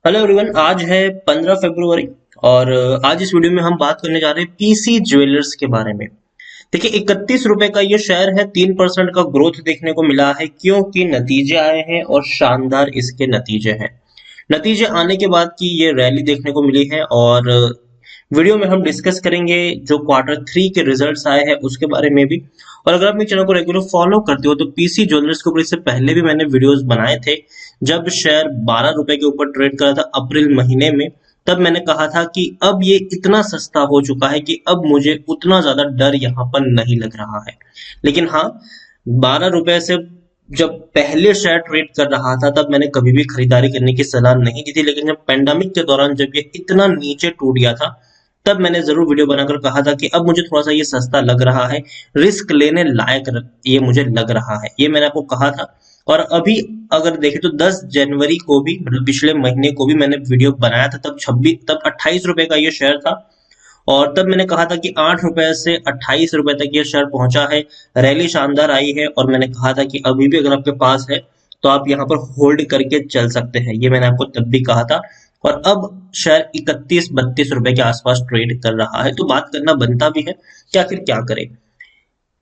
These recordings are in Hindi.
Hello everyone. आज है 15 फरवरी और आज इस वीडियो में हम बात करने जा रहे हैं पीसी ज्वेलर्स के बारे में। देखिए, 31 रुपए का ये शेयर है। 3% का ग्रोथ देखने को मिला है क्योंकि नतीजे आए हैं और शानदार इसके नतीजे हैं। नतीजे आने के बाद की ये रैली देखने को मिली है और वीडियो में हम डिस्कस करेंगे जो Q3 के रिजल्ट्स आए हैं उसके बारे में भी। और अगर आप मेरे चैनल को रेगुलर फॉलो करते हो तो पीसी ज्वेलर्स के ऊपर इससे पहले भी मैंने वीडियोस बनाए थे। जब शेयर 12 रुपए के ऊपर ट्रेड करा था अप्रैल महीने में, तब मैंने कहा था कि अब ये इतना सस्ता हो चुका है कि अब मुझे उतना ज्यादा डर यहाँ पर नहीं लग रहा है। लेकिन हाँ, 12 रुपए से जब पहले शेयर ट्रेड कर रहा था तब मैंने कभी भी खरीदारी करने की सलाह नहीं दी थी। लेकिन जब पेंडेमिक के दौरान जब ये इतना नीचे टूट गया था तब मैंने जरूर वीडियो बनाकर कहा था कि अब मुझे थोड़ा सा ये सस्ता लग रहा है, रिस्क लेने लायक ये मुझे लग रहा है, ये मैंने आपको कहा था। और अभी अगर देखें तो 10 जनवरी को भी, मतलब पिछले महीने को भी मैंने वीडियो बनाया था। तब 28 रुपए का ये शेयर था और तब मैंने कहा था कि 8 रुपए से 28 रुपए तक ये शेयर पहुंचा है। रैली शानदार आई है और मैंने कहा था कि अभी भी अगर आपके पास है तो आप यहाँ पर होल्ड करके चल सकते हैं, ये मैंने आपको तब भी कहा था। और अब शेयर 31-32 रुपए के आसपास ट्रेड कर रहा है, तो बात करना बनता भी है कि आखिर क्या करें।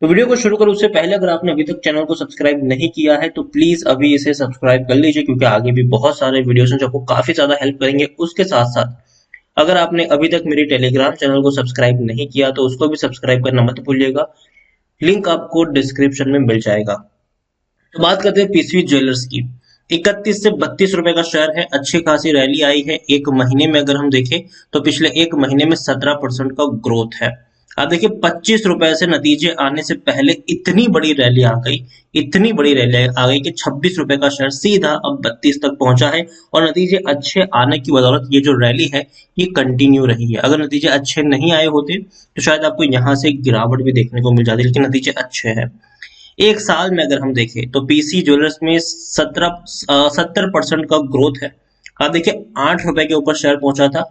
तो वीडियो को शुरू करूं उससे पहले अगर आपने अभी तक चैनल को सब्सक्राइब नहीं किया है तो प्लीज अभी इसे सब्सक्राइब कर लीजिए, क्योंकि आगे भी बहुत सारे वीडियोस हैं जो आपको काफी ज्यादा हेल्प करेंगे। उसके साथ साथ अगर आपने अभी तक मेरी टेलीग्राम चैनल को सब्सक्राइब नहीं किया तो उसको भी सब्सक्राइब करना मत भूलिएगा, लिंक आपको डिस्क्रिप्शन में मिल जाएगा। तो बात करते हैं पीसी ज्वेलर्स की। 31 से 32 रुपए का शेयर है। अच्छी खासी रैली आई है एक महीने में। अगर हम देखें तो पिछले एक महीने में 17% का ग्रोथ है। आप देखिए, 25 रुपए से नतीजे आने से पहले इतनी बड़ी रैली आ गई, इतनी बड़ी रैली आ गई कि 26 रुपए का शेयर सीधा अब 32 तक पहुंचा है। और नतीजे अच्छे आने की बदौलत ये जो रैली है ये कंटिन्यू रही है। अगर नतीजे अच्छे नहीं आए होते तो शायद आपको यहाँ से गिरावट भी देखने को मिल जाती, लेकिन नतीजे अच्छे हैं। एक साल में अगर हम देखें तो पीसी ज्वेलर्स में 70% का ग्रोथ है। आप देखिए, 8 रुपए के ऊपर शेयर पहुंचा था,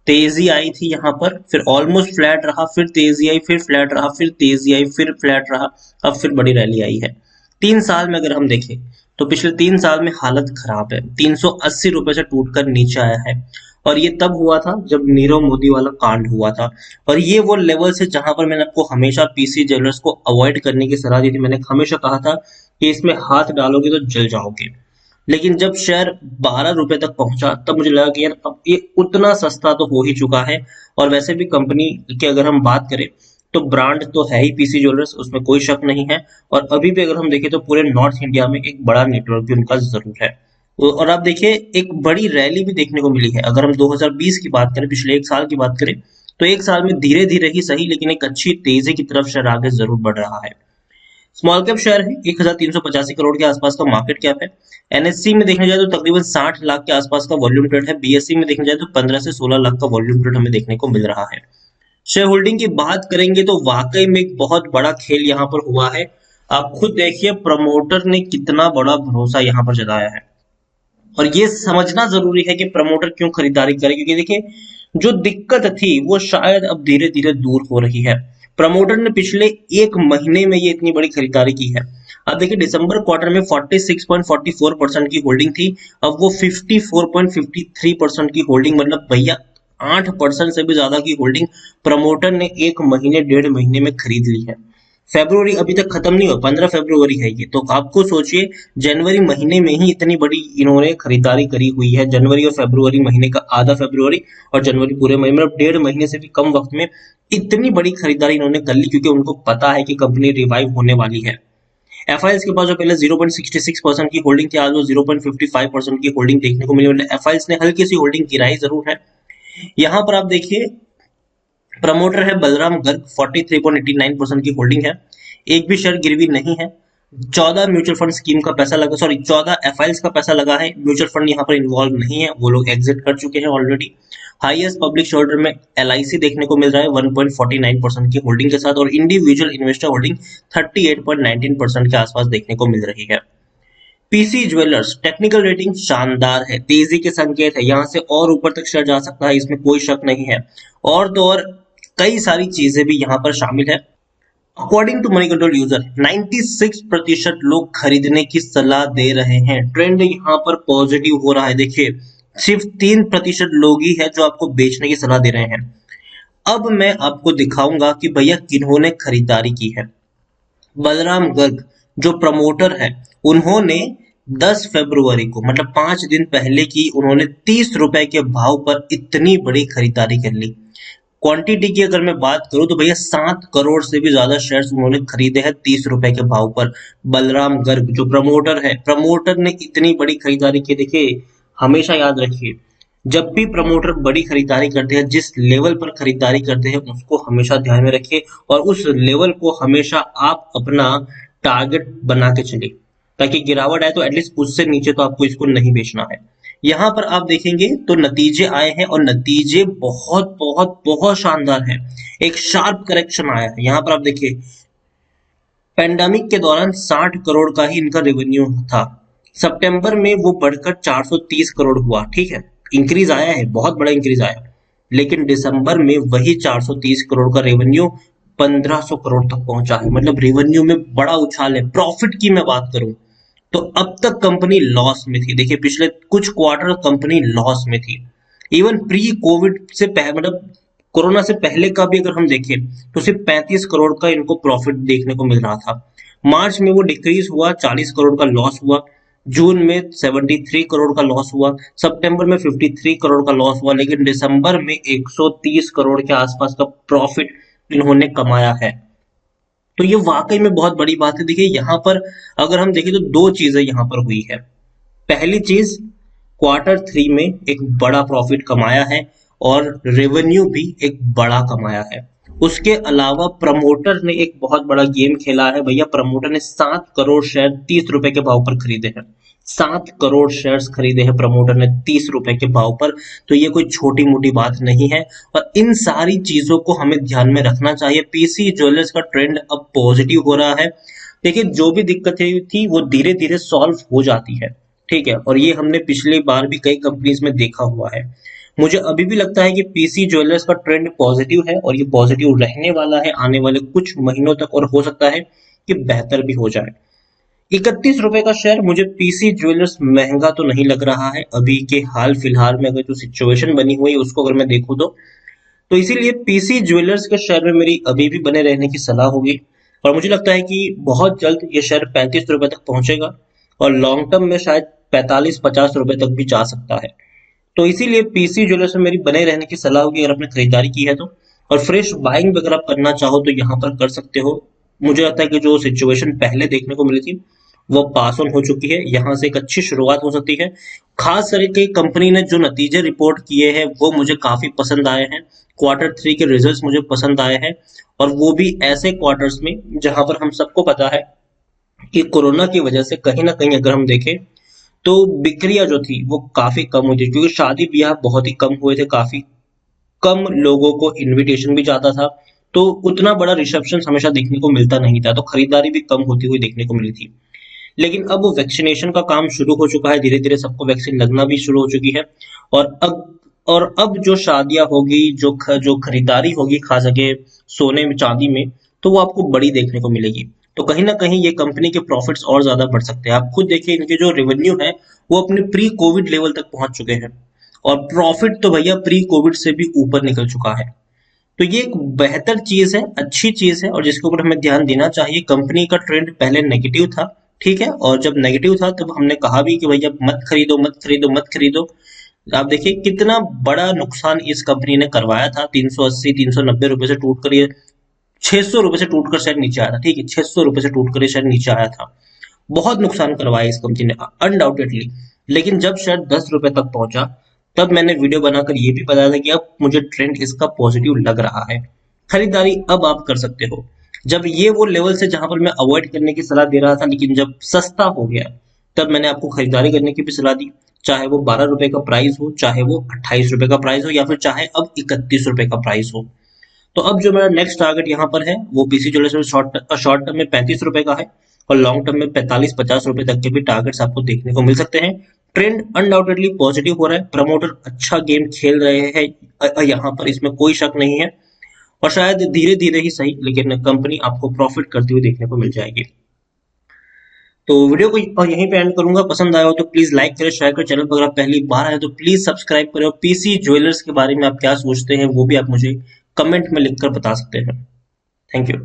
तेजी आई थी यहाँ पर, फिर ऑलमोस्ट फ्लैट रहा, फिर तेजी आई, फिर फ्लैट रहा, फिर तेजी आई, फिर फ्लैट रहा, अब फिर बड़ी रैली आई है। 3 साल में अगर हम देखें तो पिछले 3 साल में हालत खराब है। 380 रुपए से टूटकर नीचे आया है और ये तब हुआ था जब नीरव मोदी वाला कांड हुआ था। और ये वो लेवल है जहां पर मैंने आपको हमेशा पीसी ज्वेलर्स को अवॉइड करने की सलाह दी थी। मैंने हमेशा कहा था कि इसमें हाथ डालोगे तो जल जाओगे। लेकिन जब शेयर 12 रुपए तक पहुंचा तब मुझे लगा कि यार अब ये उतना सस्ता तो हो ही चुका है। और वैसे भी कंपनी की अगर हम बात करें तो ब्रांड तो है ही पीसी ज्वेलर्स, उसमें कोई शक नहीं है। और अभी भी अगर हम देखें तो पूरे नॉर्थ इंडिया में एक बड़ा नेटवर्क भी उनका जरूर है। और आप देखिए, एक बड़ी रैली भी देखने को मिली है। अगर हम 2020 की बात करें, पिछले एक साल की बात करें, तो एक साल में धीरे धीरे ही सही लेकिन एक अच्छी तेजी की तरफ शेयर आगे जरूर बढ़ रहा है। स्मॉल कैप शेयर है, 1385 करोड़ के आसपास का मार्केट कैप है। एनएससी में देखने जाए तो तकरीबन 60 लाख के आसपास का वॉल्यूम ट्रेड है। बीएससी में देखने जाए तो 15 से 16 लाख का वॉल्यूम ट्रेड हमें देखने को मिल रहा है। शेयर होल्डिंग की बात करेंगे तो वाकई में एक बहुत बड़ा खेल यहाँ पर हुआ है। आप खुद देखिए, प्रमोटर ने कितना बड़ा भरोसा यहाँ पर जताया है। और ये समझना जरूरी है कि प्रमोटर क्यों खरीदारी करे, क्योंकि देखिए, जो दिक्कत थी वो शायद अब धीरे धीरे दूर हो रही है। प्रमोटर ने पिछले एक महीने में ये इतनी बड़ी खरीदारी की है। अब देखिए, दिसंबर क्वार्टर में 46.44% की होल्डिंग थी, अब वो 54.53% की होल्डिंग, मतलब भैया 8% से भी ज्यादा की होल्डिंग प्रमोटर ने एक महीने 1.5 महीने में खरीद ली है। फेब्रुवरी अभी तक खत्म नहीं हुआ, 15 फरवरी है ये, तो आपको सोचिए जनवरी महीने में ही इतनी बड़ी इन्होंने खरीदारी करी हुई है। जनवरी और फरवरी महीने का आधा फरवरी और जनवरी पूरे महीने, मतलब 1.5 महीने से भी कम वक्त में इतनी बड़ी खरीदारी इन्होंने कर ली, क्योंकि उनको पता है कि कंपनी रिवाइव होने वाली है। एफआईएस के पास जो पहले 0.66% की होल्डिंग थी, आज वो 0.55% की होल्डिंग देखने को मिली। मतलब एफआईएस ने हल्की सी होल्डिंग गिराई जरूर है। यहाँ पर आप देखिए, प्रमोटर है बलराम गर्ग, 43.89% की होल्डिंग है, एक भी शेयर गिरवी नहीं है। 14 म्यूचुअल फंड स्कीम का पैसा लगा, सॉरी 14 एफआईएल्स का पैसा लगा है। म्यूचुअल फंड यहाँ पर इन्वॉल्व नहीं है, वो लोग एग्जिट कर चुके हैं ऑलरेडी। हाईएस्ट पब्लिक होल्डर में एलआईसी देखने को मिल रहा है 1.49% की होल्डिंग के साथ, और इंडिविजुअल इन्वेस्टर होल्डिंग 38.19% के आसपास देखने को मिल रही है। पीसी ज्वेलर्स टेक्निकल रेटिंग शानदार है, तेजी के संकेत है, यहां से और ऊपर तक शेयर जा सकता है, इसमें कोई शक नहीं है। और तो और कई सारी चीजें भी यहाँ पर शामिल है। According to Moneycontrol user 96% लोग खरीदने की सलाह दे रहे हैं। ट्रेंड यहाँ पर पॉजिटिव हो रहा है। देखिए, सिर्फ 3% लोग ही है जो आपको बेचने की सलाह दे रहे हैं। अब मैं आपको दिखाऊंगा कि भैया किन्होंने खरीदारी की है। बलराम गर्ग जो प्रमोटर है, उन्होंने 10 फरवरी को मतलब 5 दिन पहले की उन्होंने 30 रुपए के भाव पर इतनी बड़ी खरीदारी कर ली। क्वांटिटी की अगर मैं बात करूं तो भैया 7 करोड़ से भी ज्यादा शेयर्स उन्होंने खरीदे हैं 30 रुपए के भाव पर। बलराम गर्ग जो प्रमोटर है, प्रमोटर ने इतनी बड़ी खरीदारी की। देखिए, हमेशा याद रखिए, जब भी प्रमोटर बड़ी खरीदारी करते हैं, जिस लेवल पर खरीदारी करते हैं उसको हमेशा ध्यान में रखिए और उस लेवल को हमेशा आप अपना टारगेट बना के चलिए, ताकि गिरावट आए तो एटलीस्ट उससे नीचे तो आपको इसको नहीं बेचना है। यहाँ पर आप देखेंगे तो नतीजे आए हैं और नतीजे बहुत बहुत बहुत शानदार है। एक शार्प करेक्शन आया है। यहाँ पर आप देखिए, पेंडेमिक के दौरान 60 करोड़ का ही इनका रेवेन्यू था। सितंबर में वो बढ़कर 430 करोड़ हुआ। ठीक है, इंक्रीज आया है, बहुत बड़ा इंक्रीज आया। लेकिन दिसंबर में वही 430 करोड़ का रेवेन्यू 1500 करोड़ तक पहुंचा है। मतलब रेवेन्यू में बड़ा उछाल है। प्रॉफिट की मैं बात करूं तो अब तक कंपनी लॉस में थी। देखिए, पिछले कुछ क्वार्टर कंपनी लॉस में थी। इवन प्री कोविड से मतलब कोरोना से पहले का भी अगर हम देखें तो सिर्फ 35 करोड़ का इनको प्रॉफिट देखने को मिल रहा था। मार्च में वो डिक्रीज हुआ, 40 करोड़ का लॉस हुआ। जून में 73 करोड़ का लॉस हुआ। सितंबर में 53 करोड़ का लॉस हुआ। लेकिन दिसंबर में 130 करोड़ के आसपास का प्रॉफिट इन्होंने कमाया है। तो ये वाकई में बहुत बड़ी बात है। देखिए, यहाँ पर अगर हम देखें तो दो चीजें यहाँ पर हुई है। पहली चीज, क्वार्टर 3 में एक बड़ा प्रॉफिट कमाया है और रेवेन्यू भी एक बड़ा कमाया है। उसके अलावा प्रमोटर ने एक बहुत बड़ा गेम खेला है भैया। प्रमोटर ने 7 करोड़ शेयर 30 रुपए के भाव पर खरीदे हैं। 7 करोड़ शेयर्स खरीदे हैं प्रमोटर ने 30 रुपए के भाव पर। तो ये कोई छोटी मोटी बात नहीं है और इन सारी चीजों को हमें ध्यान में रखना चाहिए। पीसी ज्वेलर्स का ट्रेंड अब पॉजिटिव हो रहा है। देखिए, जो भी दिक्कतें थी वो धीरे धीरे सॉल्व हो जाती है। ठीक है, और ये हमने पिछली बार भी कई कंपनीज में देखा हुआ है। मुझे अभी भी लगता है कि पीसी ज्वेलर्स का ट्रेंड पॉजिटिव है और ये पॉजिटिव रहने वाला है आने वाले कुछ महीनों तक, और हो सकता है कि बेहतर भी हो जाए। 31 रुपए का शेयर मुझे पीसी ज्वेलर्स महंगा तो नहीं लग रहा है अभी के हाल फिलहाल में। अगर जो सिचुएशन बनी हुई है उसको अगर मैं देखूं तो इसीलिए पीसी ज्वेलर्स के शेयर में मेरी अभी भी बने रहने की सलाह होगी। और मुझे लगता है कि बहुत जल्द ये शेयर 35 रुपए तक पहुंचेगा और लॉन्ग टर्म में शायद 45-50 रुपए तक भी जा सकता है। तो इसीलिए पीसी ज्वेलर्स में मेरी बने रहने की सलाह होगी अगर आपने खरीदारी की है तो। और फ्रेश बाइंग अगर आप करना चाहो तो यहाँ पर कर सकते हो। मुझे लगता है कि जो सिचुएशन पहले देखने को मिली थी वो पास ऑन हो चुकी है। यहाँ से एक अच्छी शुरुआत हो सकती है। खास करके कंपनी ने जो नतीजे रिपोर्ट किए हैं वो मुझे काफी पसंद आए हैं। क्वार्टर 3 के रिजल्ट्स मुझे पसंद आए हैं और वो भी ऐसे क्वार्टर्स में जहां पर हम सबको पता है कि कोरोना की वजह से कहीं ना कहीं अगर हम देखें तो बिक्रियां जो थी वो काफी कम हुई थी, क्योंकि शादी ब्याह बहुत ही कम हुए थे। काफी कम लोगों को इनविटेशन भी जाता था, तो उतना बड़ा रिसेप्शन हमेशा देखने को मिलता नहीं था। तो खरीदारी भी कम होती हुई देखने को मिली थी। लेकिन अब वो वैक्सीनेशन का काम शुरू हो चुका है। धीरे धीरे सबको वैक्सीन लगना भी शुरू हो चुकी है और अब जो शादियां होगी, जो खरीदारी होगी खास करके सोने में चांदी में, तो वो आपको बड़ी देखने को मिलेगी। तो कहीं ना कहीं ये कंपनी के प्रॉफिट्स और ज्यादा बढ़ सकते हैं। आप खुद देखिए, इनके जो रेवेन्यू है वो अपने प्री कोविड लेवल तक पहुंच चुके हैं और प्रॉफिट तो भैया प्री कोविड से भी ऊपर निकल चुका है। तो ये एक बेहतर चीज है, अच्छी चीज है और जिसके ऊपर हमें ध्यान देना चाहिए। कंपनी का ट्रेंड पहले नेगेटिव था, ठीक है, और जब नेगेटिव था तब हमने कहा भी कि भैया मत खरीदो मत खरीदो मत खरीदो। आप देखिए कितना बड़ा नुकसान इस कंपनी ने करवाया था। 380-390 रुपए से टूट कर ये 600 रुपए से टूट कर शायद नीचे आया था। ठीक है, 600 रुपए से टूट कर ये शायद नीचे आया था। बहुत नुकसान करवाया इस कंपनी ने अनडाउटेडली। लेकिन जब शायद 10 रुपए तक पहुंचा तब मैंने वीडियो बनाकर ये भी बताया था कि अब मुझे ट्रेंड इसका पॉजिटिव लग रहा है। खरीदारी अब आप कर सकते हो। जब ये वो लेवल से जहां पर मैं अवॉइड करने की सलाह दे रहा था, लेकिन जब सस्ता हो गया तब मैंने आपको खरीदारी करने की भी सलाह दी। चाहे वो 12 रुपए का प्राइस हो, चाहे वो 28 रुपए का प्राइस हो, या फिर चाहे अब 31 रुपए का प्राइस हो। तो अब जो मेरा नेक्स्ट टारगेट यहाँ पर है वो पीसी ज्वेलर्स में शॉर्ट टर्म में 35 रुपए का है और लॉन्ग टर्म में 45-50 रुपए तक के भी टारगेट्स आपको देखने को मिल सकते हैं। ट्रेंड अनडाउटेडली पॉजिटिव हो रहा है। प्रमोटर अच्छा गेम खेल रहे हैं यहाँ पर, इसमें कोई शक नहीं है। और शायद धीरे धीरे ही सही, लेकिन कंपनी आपको प्रॉफिट करती हुई देखने को मिल जाएगी। तो वीडियो को यहीं पे एंड करूंगा। पसंद आया हो तो प्लीज लाइक करें, शेयर करें। चैनल पर अगर आप पहली बार आए तो प्लीज सब्सक्राइब करें। और पीसी ज्वेलर्स के बारे में आप क्या सोचते हैं वो भी आप मुझे कमेंट में लिखकर बता सकते हैं। Thank you.